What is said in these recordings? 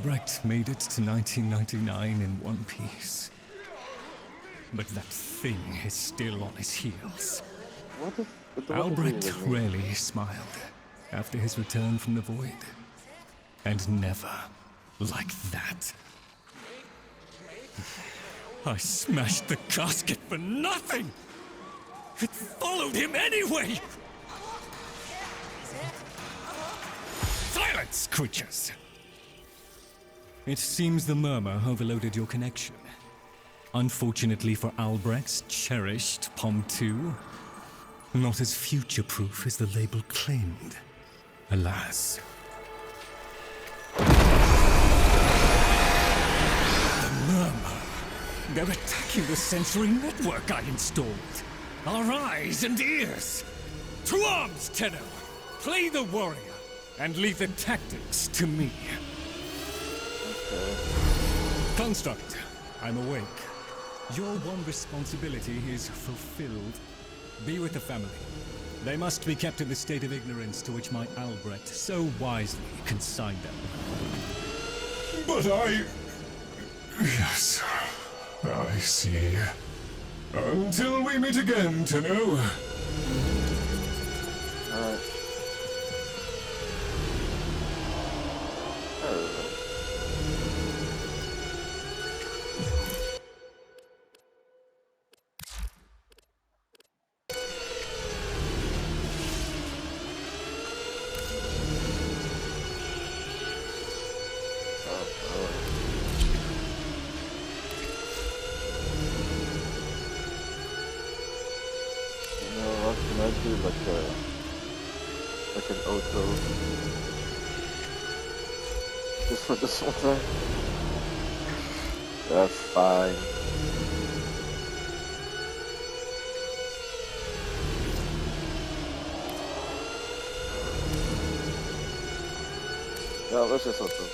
Albrecht made it to 1999 in one piece. But that thing is still on his heels. Albrecht rarely smiled after his return from the void. And never like that. I smashed the casket for nothing! It followed him anyway! Silence, creatures! It seems the murmur overloaded your connection. Unfortunately for Albrecht's cherished POM 2, not as future-proof as the label claimed. Alas. The murmur. They're attacking the sensory network I installed. Our eyes and ears. To arms, Tenno! Play the warrior, and leave the tactics to me. Okay. Construct, I'm awake. Your one responsibility is fulfilled. Be with the family. They must be kept in the state of ignorance to which my Albrecht so wisely consigned them. But Yes, I see. Until we meet again, Tenno. Alright. Can I do like an auto just for this one time? That's fine. No, let's just auto.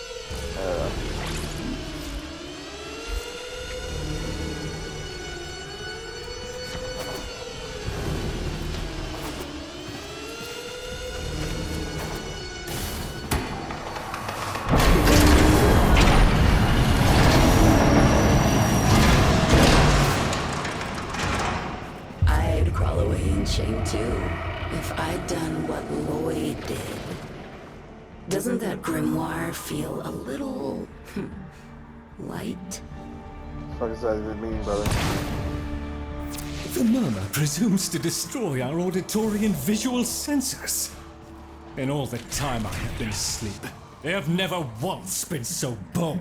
Shame too, if I'd done what Lloyd did. Doesn't that grimoire feel a little light? What does that even mean, brother? The murmur presumes to destroy our auditory and visual senses. In all the time I have been asleep, they have never once been so bold.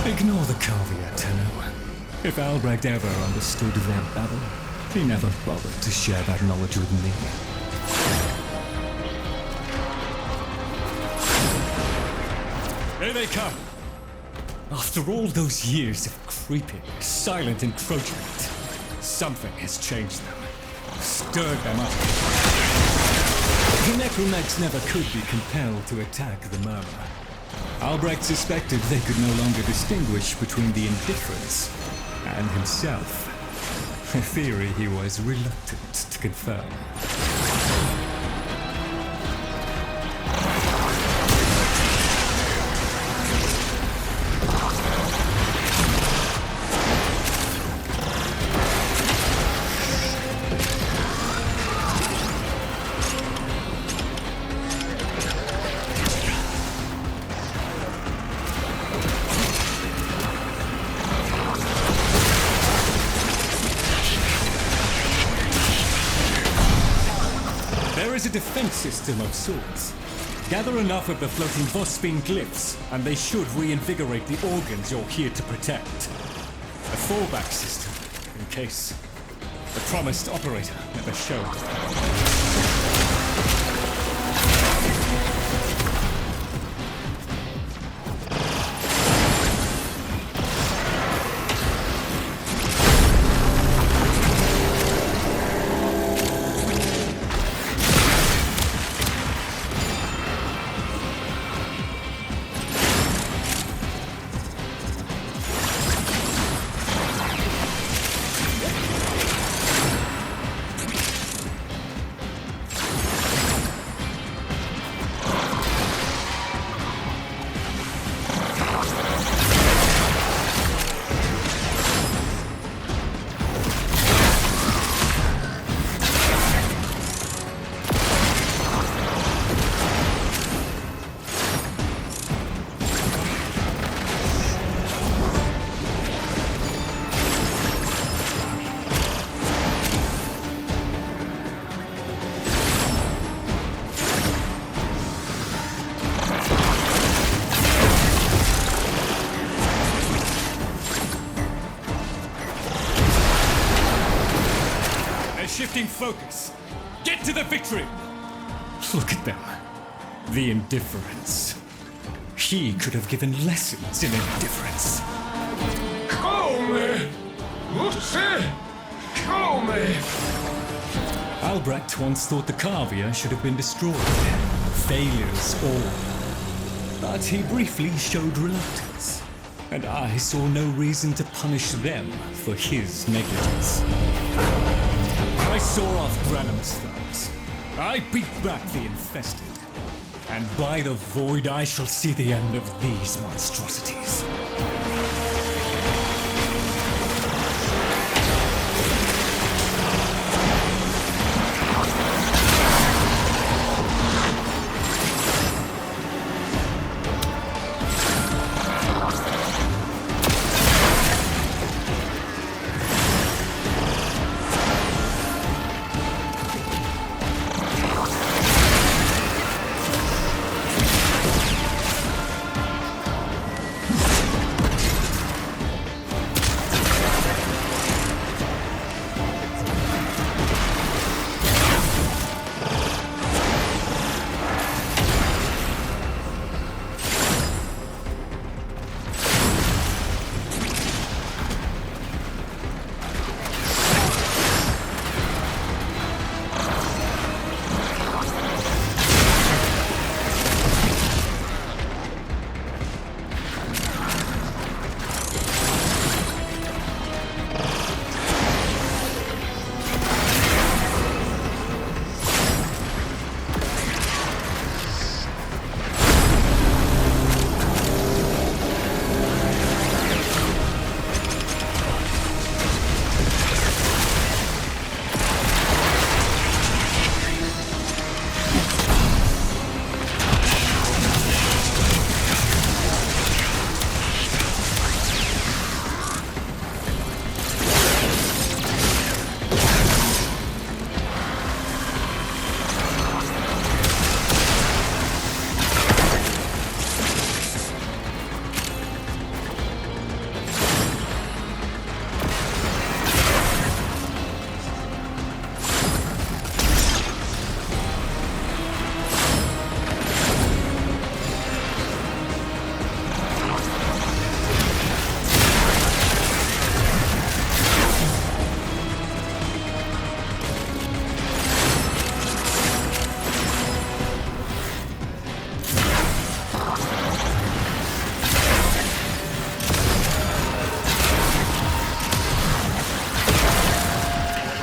Ignore the caveat, Tenno. If Albrecht ever understood their babble, he never bothered to share that knowledge with me. Here they come! After all those years of creeping, silent encroachment, something has changed them, stirred them up. The necromags never could be compelled to attack the murmur. Albrecht suspected they could no longer distinguish between the indifference and himself. A theory he was reluctant to confirm. There is a defense system of sorts. Gather enough of the floating Vospine glyphs, and they should reinvigorate the organs you're here to protect. A fallback system, in case the promised operator never showed. focus. Get to the victory. Look at them. The indifference. He could have given lessons in indifference. Come! Lucy! Come! Albrecht once thought the Cavia should have been destroyed. Failures all. But he briefly showed reluctance. And I saw no reason to punish them for his negligence. I saw off Granum's thugs. I beat back the infested. And by the void I shall see the end of these monstrosities.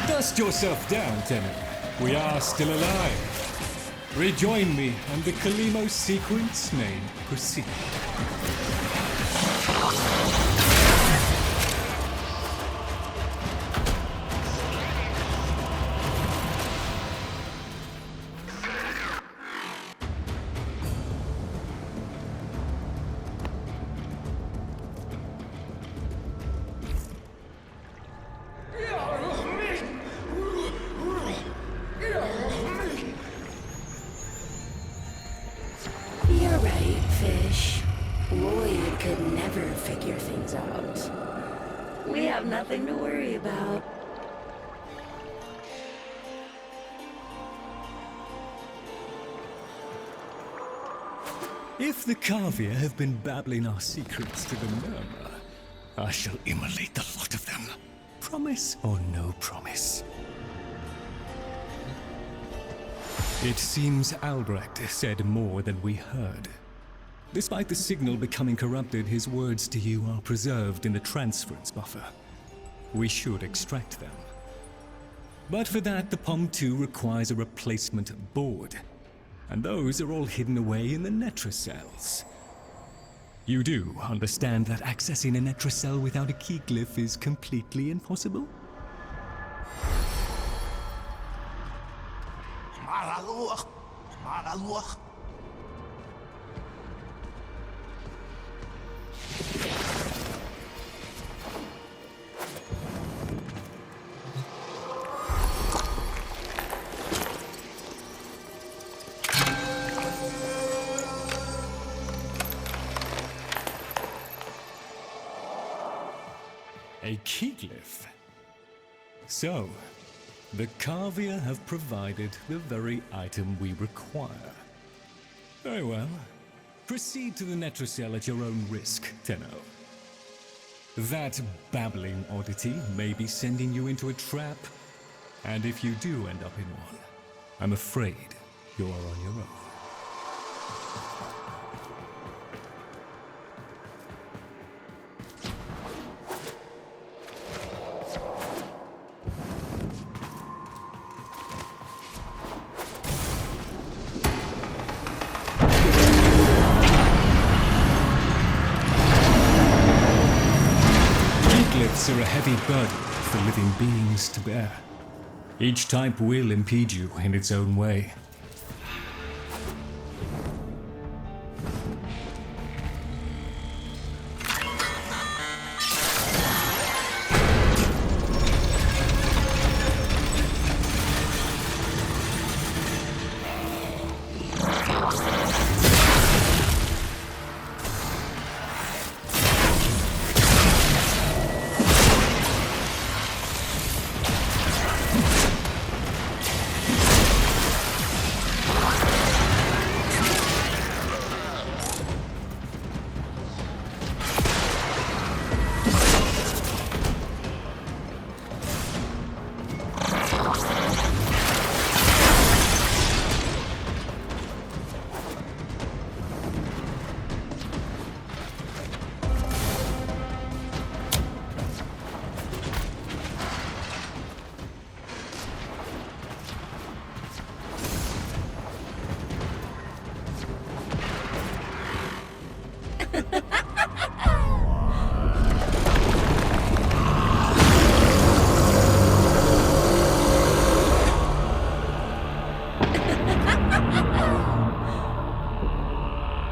Dust yourself down, Tenor. We are still alive. Rejoin me, and the Kalimo sequence may proceed. You're right, Fish. Lloyd could never figure things out. We have nothing to worry about. If the Cavia have been babbling our secrets to the murmur, I shall immolate the lot of them. Promise or no promise? It seems Albrecht said more than we heard. Despite the signal becoming corrupted, his words to you are preserved in the transference buffer. We should extract them. But for that, the POM-2 requires a replacement board. And those are all hidden away in the Netra cells. You do understand that accessing a Netra cell without a key glyph is completely impossible? A key glyph? So, The Carvia have provided the very item we require. Very well. Proceed to the Netrocell at your own risk, Tenno. That babbling oddity may be sending you into a trap, and if you do end up in one, I'm afraid you are on your own. Are a heavy burden for living beings to bear. Each type will impede you in its own way.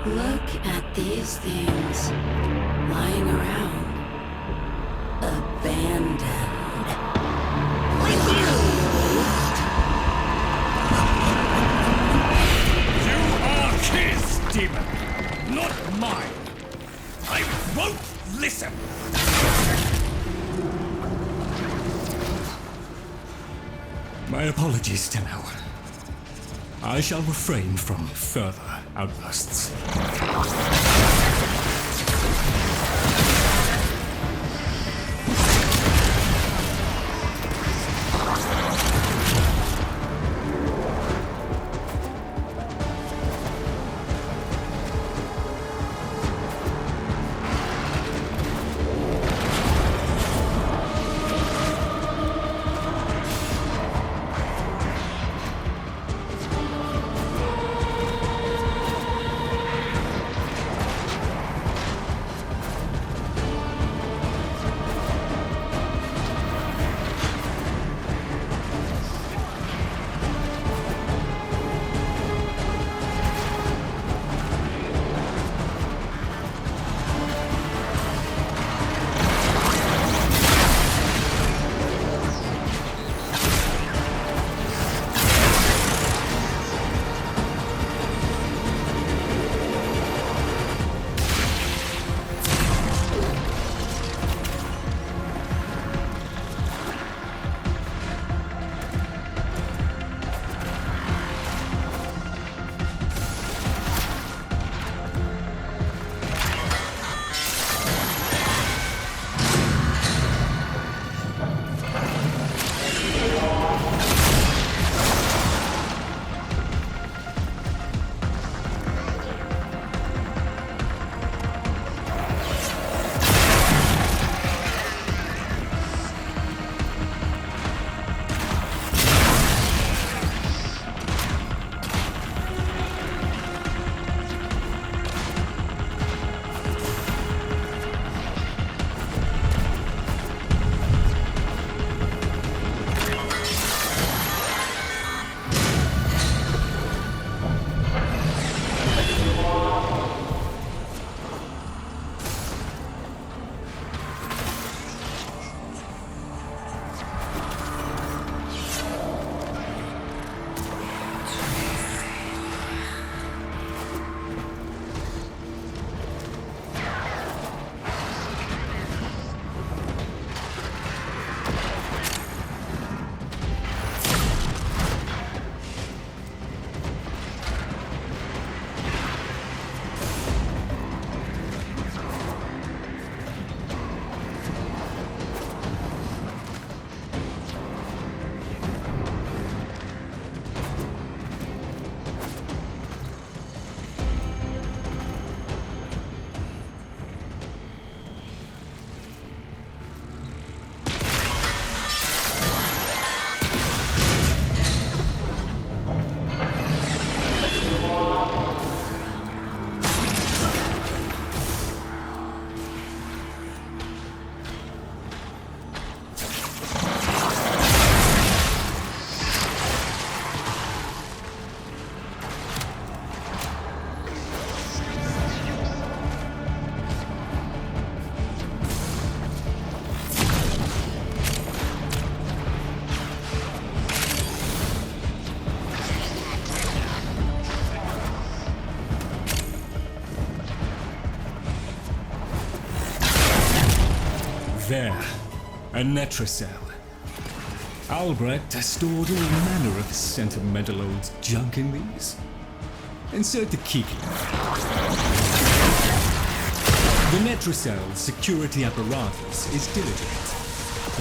Look at these things lying around, abandoned. With you! You are his demon, not mine. I won't listen. My apologies, Tenno. I shall refrain from further outbursts. There, a Netracell. Albrecht has stored all manner of sentimental old junk in these. Insert the key. The Netracell's security apparatus is diligent.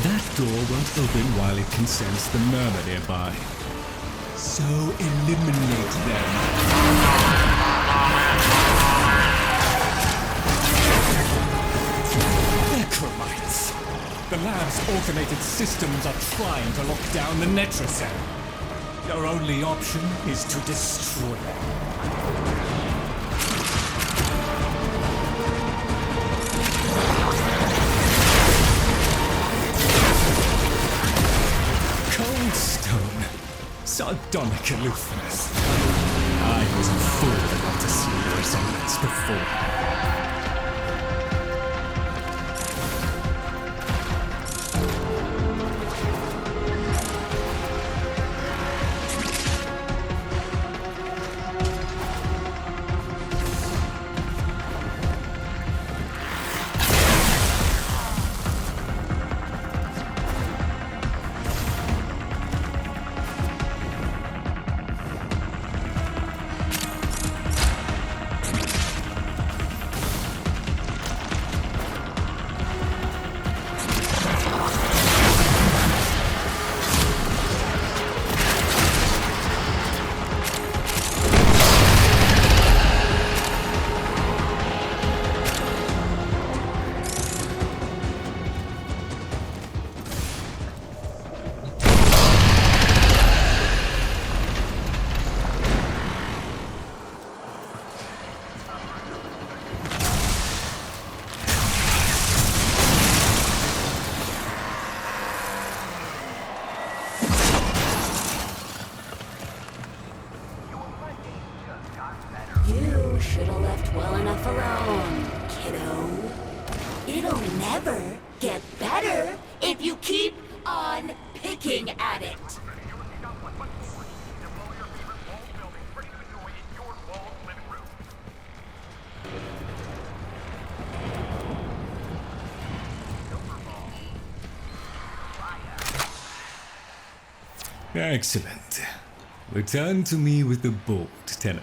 That door won't open while it can sense the murmur nearby. So eliminate them. Necromites! The lab's automated systems are trying to lock down the Netracell. Your only option is to destroy them. Cold stone. Sardonic aloofness. I was a fool not to see the resemblance before. You should have left well enough alone, kiddo. It'll never get better if you keep on picking at it. Excellent. Return to me with the bolt, Tenno.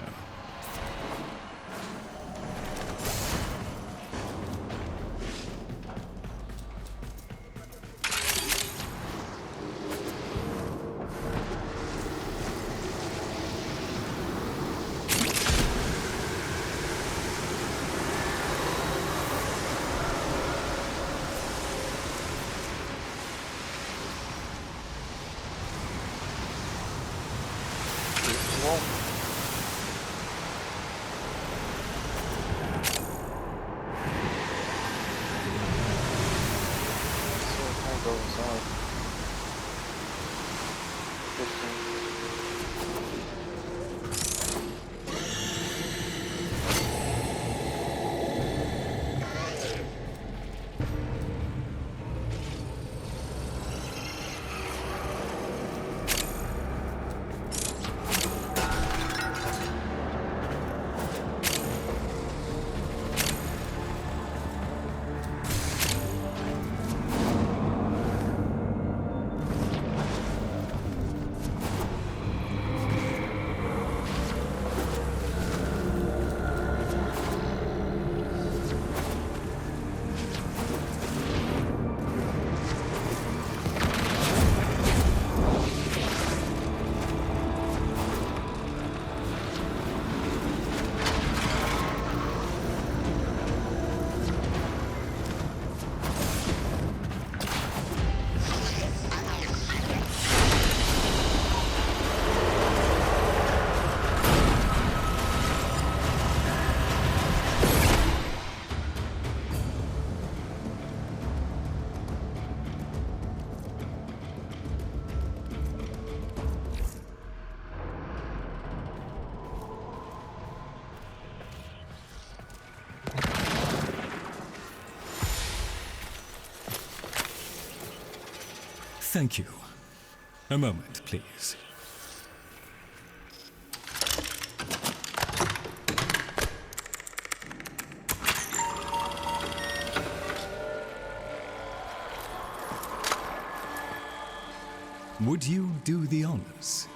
Thank you. A moment, please. Would you do the honors?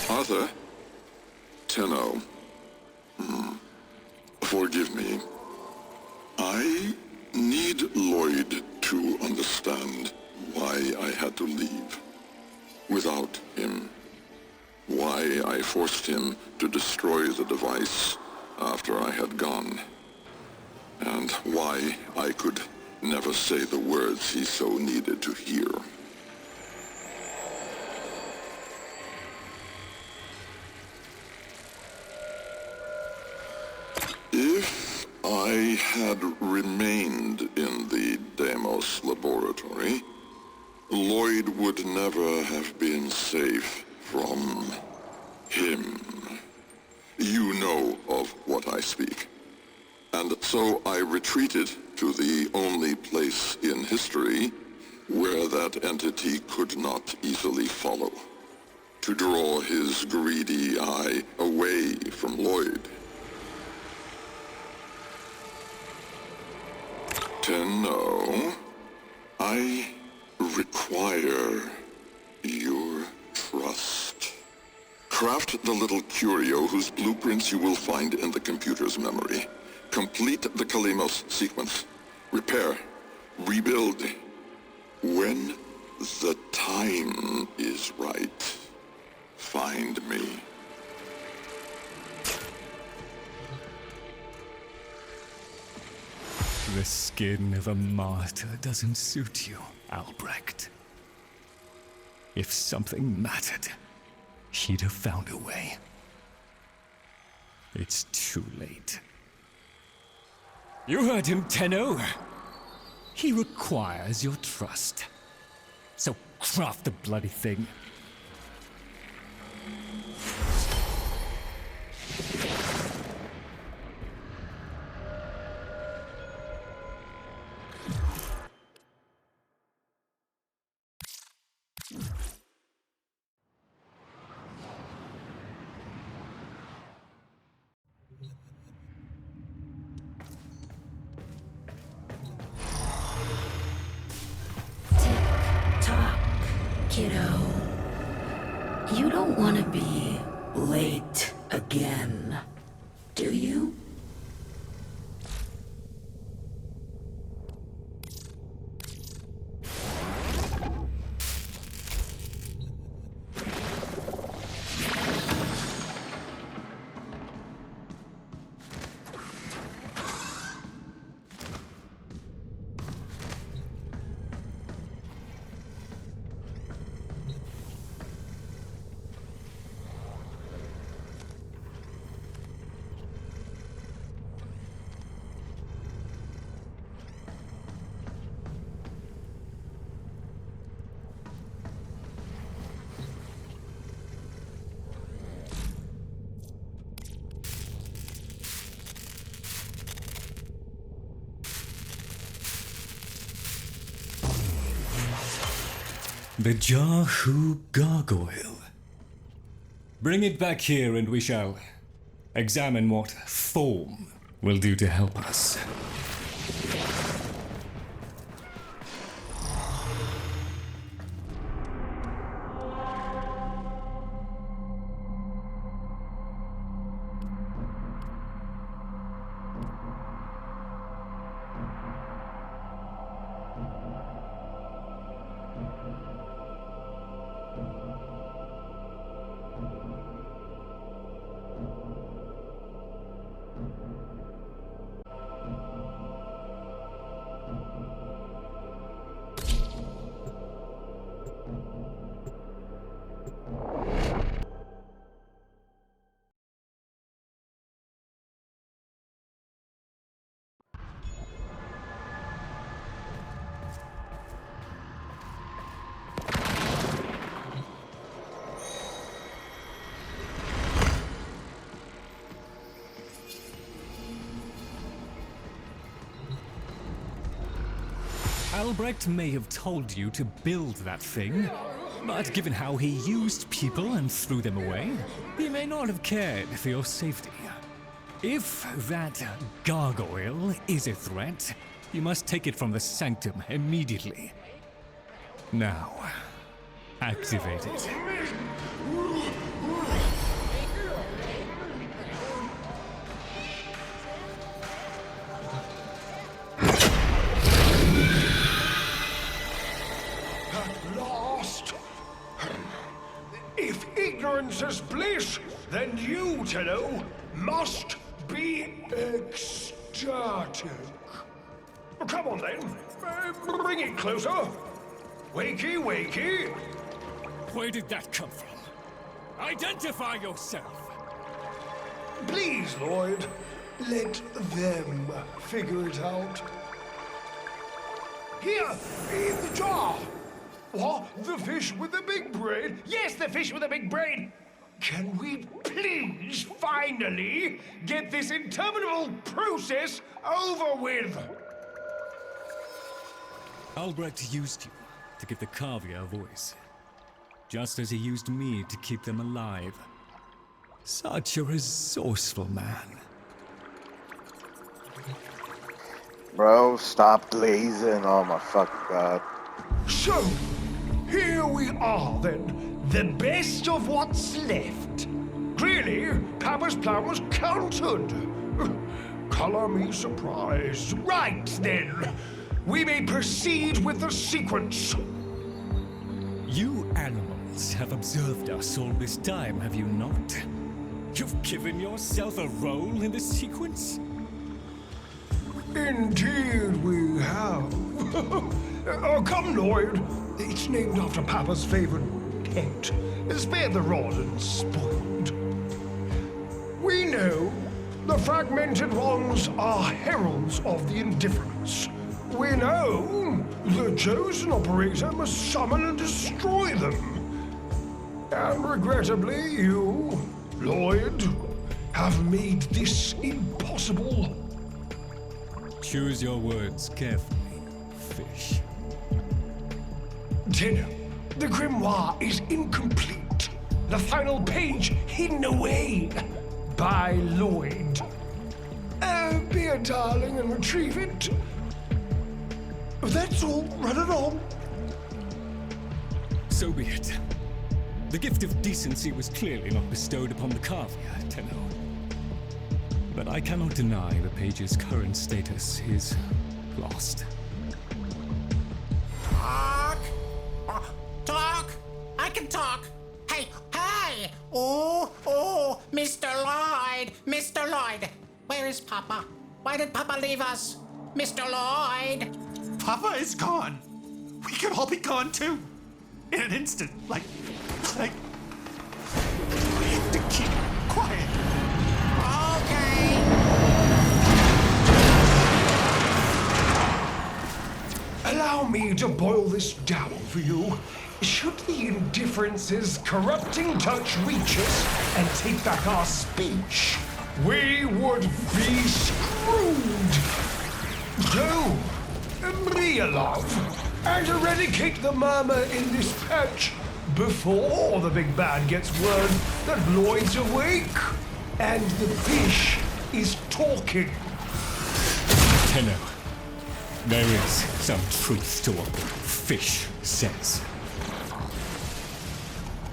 Arthur? Tenno. Forgive me. I need Lloyd to understand why I had to leave. Without him. Why I forced him to destroy the device after I had gone. And why I could never say the words he so needed to hear. If I had remained in the Deimos laboratory, Lloyd would never have been safe from him. You know of what I speak. And so I retreated to the only place in history where that entity could not easily follow, to draw his greedy eye away from Lloyd. Tenno, I require your trust. Craft the little curio whose blueprints you will find in the computer's memory. Complete the Kalemos sequence. Repair. Rebuild. When the time is right, find me. The skin of a martyr doesn't suit you, Albrecht. If something mattered, he'd have found a way. It's too late. You heard him, Tenno. He requires your trust. So craft the bloody thing. Kiddo, you don't want to be late again, do you? The Jahu gargoyle. Bring it back here and we shall examine what form will do to help us. Albrecht may have told you to build that thing, but given how he used people and threw them away, he may not have cared for your safety. If that gargoyle is a threat, you must take it from the sanctum immediately. Now, activate it. At last! If ignorance is bliss, then you, Tenno, must be ecstatic. Come on then, bring it closer. Wakey, wakey. Where did that come from? Identify yourself! Please, Lloyd, let them figure it out. Here, in the jar. What? The fish with the big brain? Yes, the fish with the big brain. Can we please finally get this interminable process over with? Albrecht used you to give the Cavia a voice, just as he used me to keep them alive. Such a resourceful man. Bro, stop blazing. Oh my fucking god. So, here we are then, the best of what's left. Clearly, Papa's plan was countered. Color me surprised. Right then, we may proceed with the sequence. You animals have observed us all this time, have you not? You've given yourself a role in the sequence? Indeed we have. Oh, come, Lloyd. It's named after Papa's favorite pet. Spare the rod and spoiled. We know the fragmented ones are heralds of the indifference. We know the chosen operator must summon and destroy them. And regrettably, you, Lloyd, have made this impossible. Choose your words carefully, fish. Tenno, the grimoire is incomplete. The final page hidden away by Lloyd. Be a darling and retrieve it. That's all. Run it on. So be it. The gift of decency was clearly not bestowed upon the Cavia, Tenno. But I cannot deny the page's current status is lost. Talk! Talk! I can talk! Hey, hey! Oh, Mr. Lloyd! Mr. Lloyd! Where is Papa? Why did Papa leave us? Mr. Lloyd! Papa is gone. We could all be gone too. In an instant. Like. We have to keep quiet. Okay! Allow me to boil this down for you. Should the indifference's corrupting touch reach us and take back our speech, we would be screwed. So, be a love and eradicate the murmur in this patch before the big bad gets word that Lloyd's awake and the fish is talking. Tenno, there is some truth to what the fish says.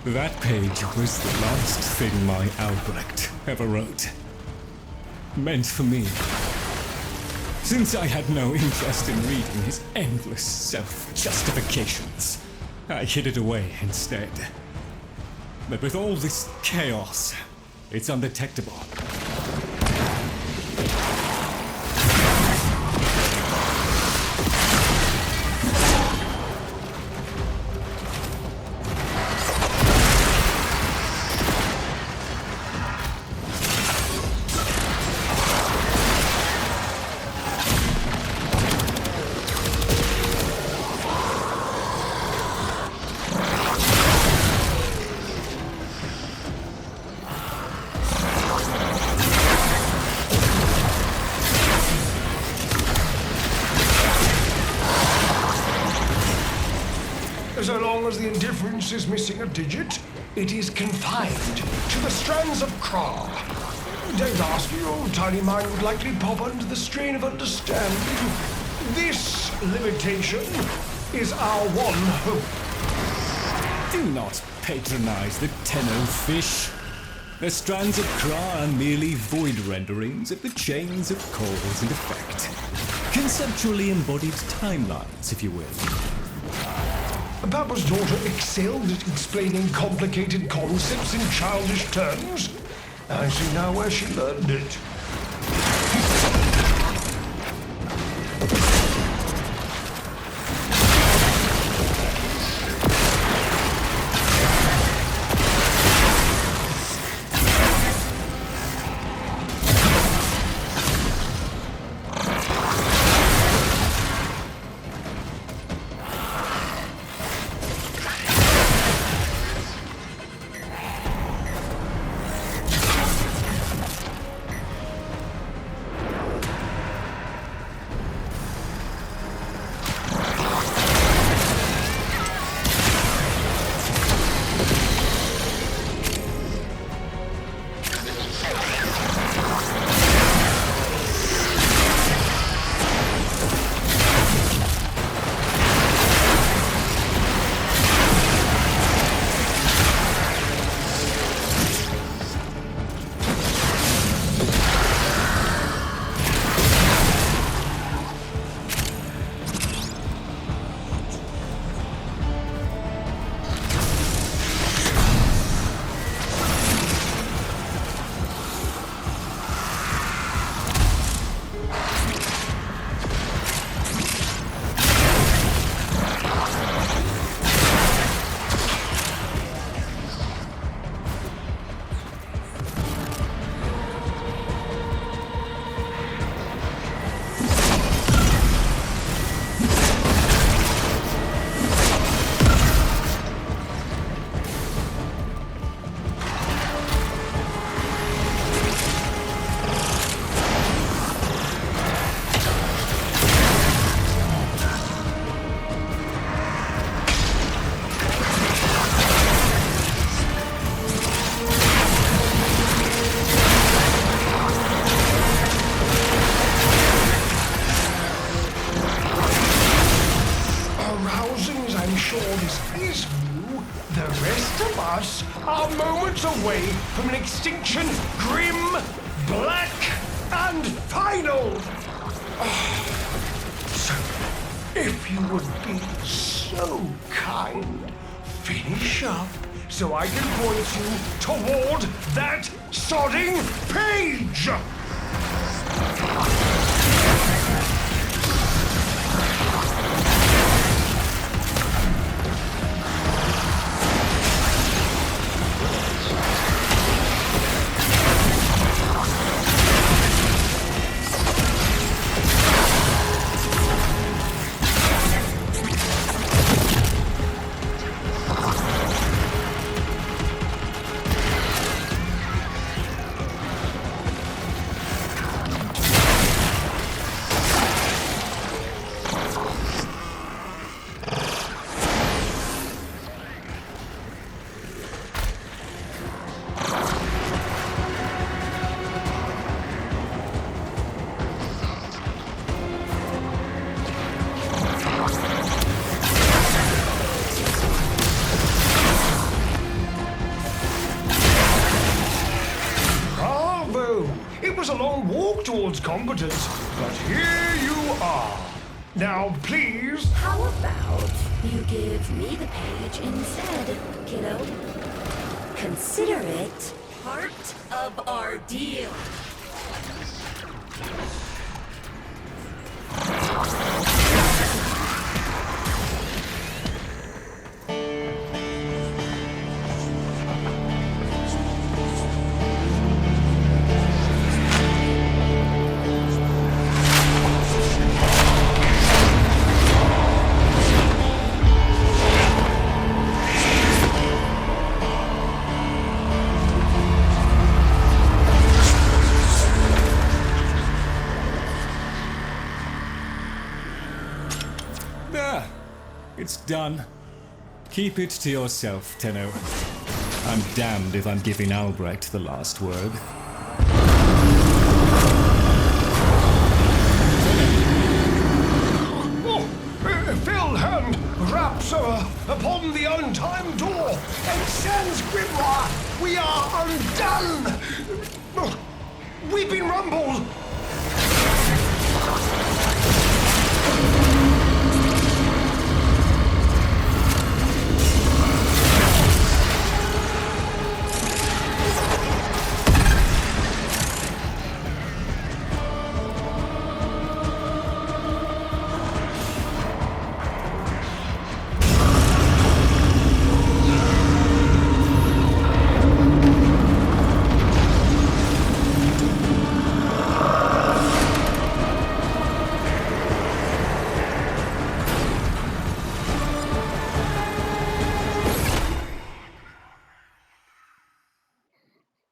That page was the last thing my Albrecht ever wrote. Meant for me. Since I had no interest in reading his endless self-justifications, I hid it away instead. But with all this chaos, it's undetectable. So long as the indifference is missing a digit, it is confined to the strands of Kra. Don't ask. Your tiny mind would likely pop under the strain of understanding. This limitation is our one hope. Do not patronize the Tenno fish. The strands of Kra are merely void renderings of the chains of cause and effect. Conceptually embodied timelines, if you will. Papa's daughter excelled at explaining complicated concepts in childish terms. I see now where she learned it. Away from an extinction grim, black, and final. So, if you would be so kind, finish up so I can point you toward that sodding page. It was a long walk towards competence, but here you are. Now, please... How about you give me the page instead, kiddo? Consider it part of our deal. There. It's done. Keep it to yourself, Tenno. I'm damned if I'm giving Albrecht the last word. sorcerer upon the untimed door, and sans grimoire, we are undone! We've been rumbled!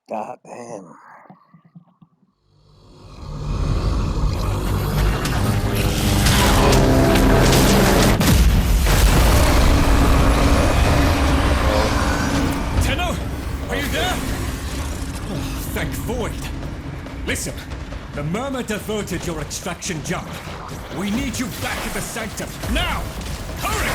God damn. Tenno, are you there? Oh, thank Void. Listen, the Murmur diverted your extraction job. We need you back at the Sanctum, now! Hurry!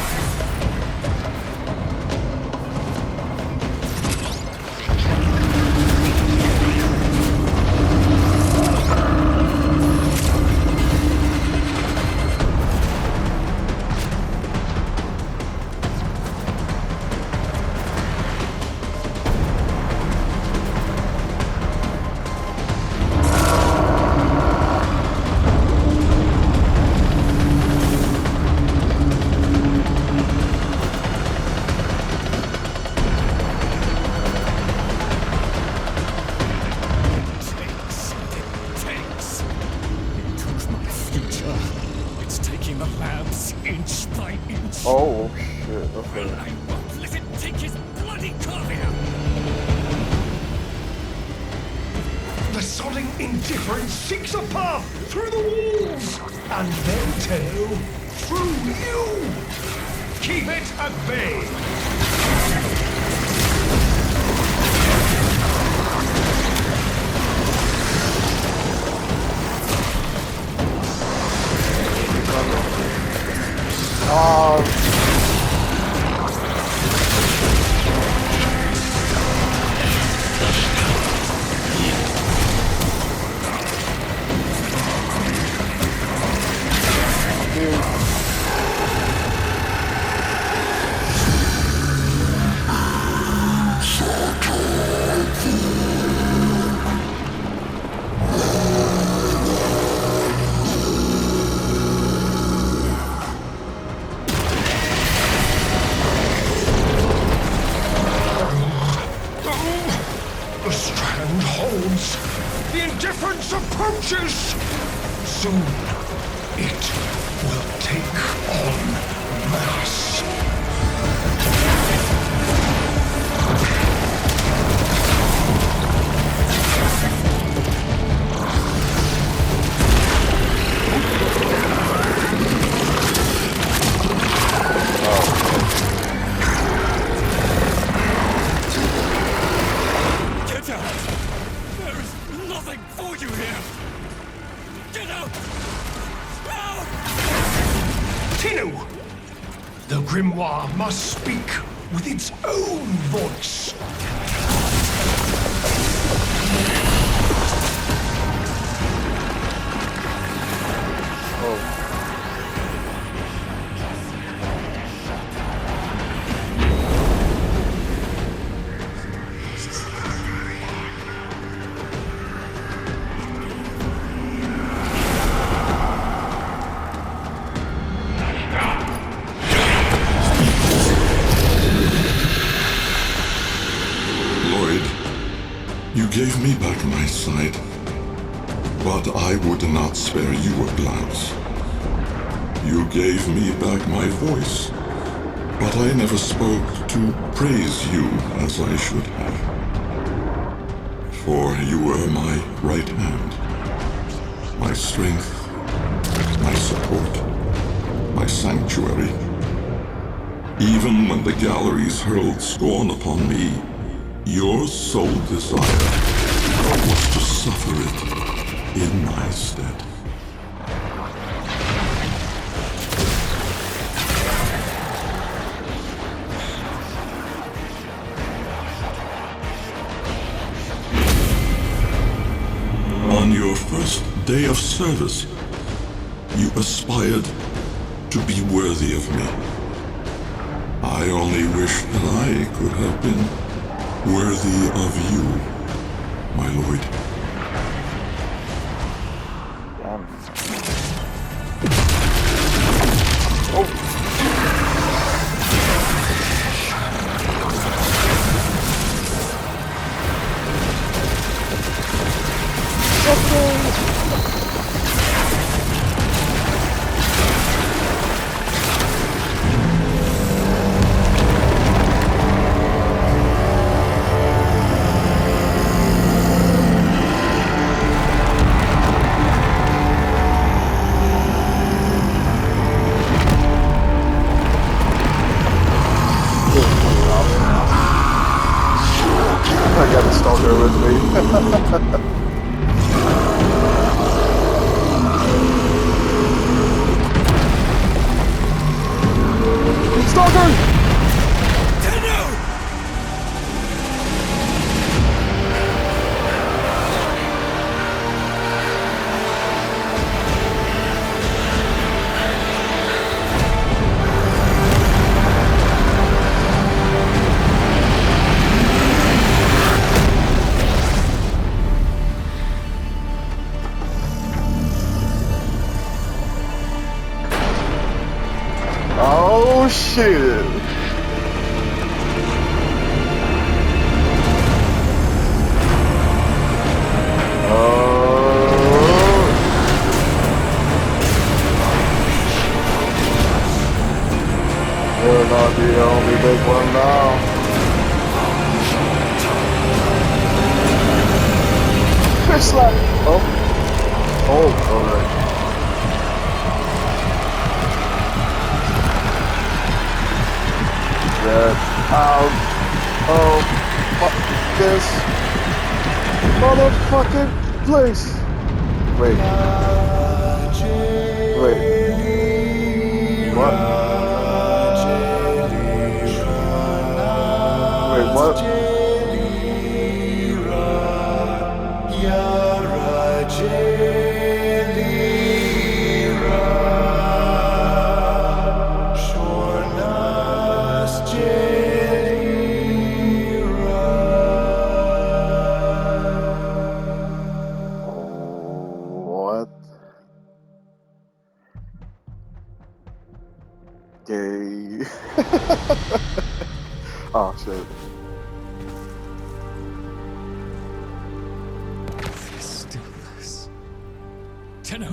Oh shit, okay. I won't let it take his bloody career! The sodding indifference seeks a path through the walls, and then Tenno, through you! Keep it at bay! The strand holds. The indifference approaches. Soon, it will take on mass. Get out! There is nothing for you here! Get out! Out! Tenno! The grimoire must speak with its own voice. You gave me back my sight, but I would not spare you a glance. You gave me back my voice, but I never spoke to praise you as I should have. For you were my right hand, my strength, my support, my sanctuary. Even when the galleries hurled scorn upon me, your sole desire was to suffer it in my stead. first day of service, you aspired to be worthy of me. I only wish that I could have been worthy of you, my lord. Damn. Oh. I got a stalker with me. Stalker! Oh shit! You're not the only big one now. Fish like alright. Get out of this motherfucking place. Wait. What? Wait, what? What? Gay. Oh shit. Stillness. Tenno.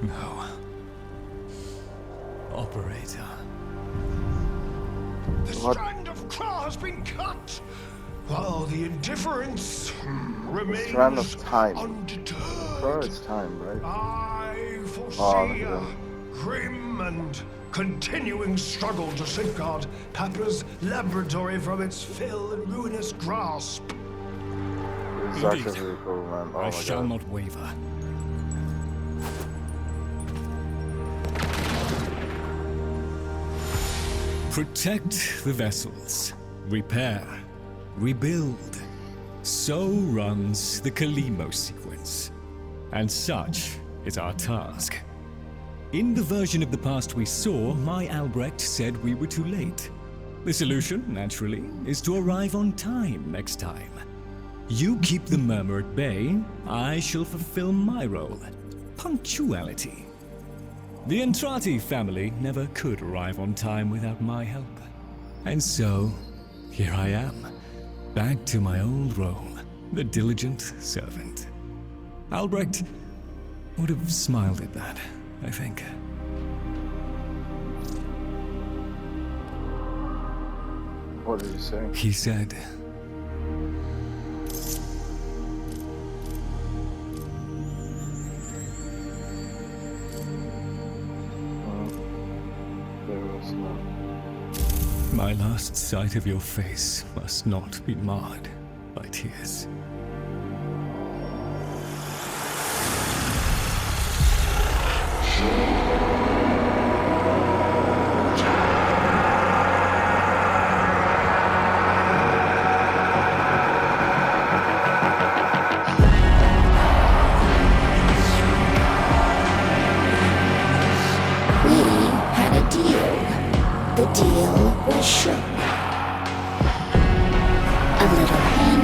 No. Operator. The strand of claw has been cut, while the indifference remains Strand of time. undeterred. Bro, it's time, right? I foresee Oh, a grim and continuing struggle to safeguard Papa's laboratory from its fell and ruinous grasp. It's Indeed. actually really cool, man. Oh I my shall god. not waver. Protect the vessels. Repair. Rebuild. So runs the Kalimo sequence. And such is our task. In the version of the past we saw, my Albrecht said we were too late. The solution, naturally, is to arrive on time next time. You keep the murmur at bay, I shall fulfill my role. Punctuality. The Entrati family never could arrive on time without my help. And so, here I am, back to my old role, the diligent servant. Albrecht would have smiled at that, I think. What did he say? He said, my last sight of your face must not be marred by tears.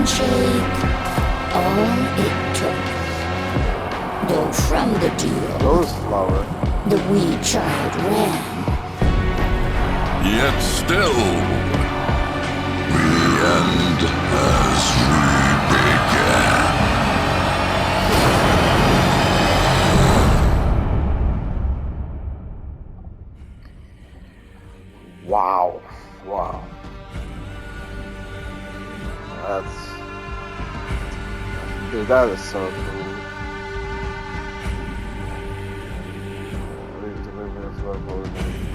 handshake, all it took. Though from the deal, Goes slower. the wee child ran. Yet still, the end has re-began. Wow. Wow. Dude, that is so cool. Leave the movement as well.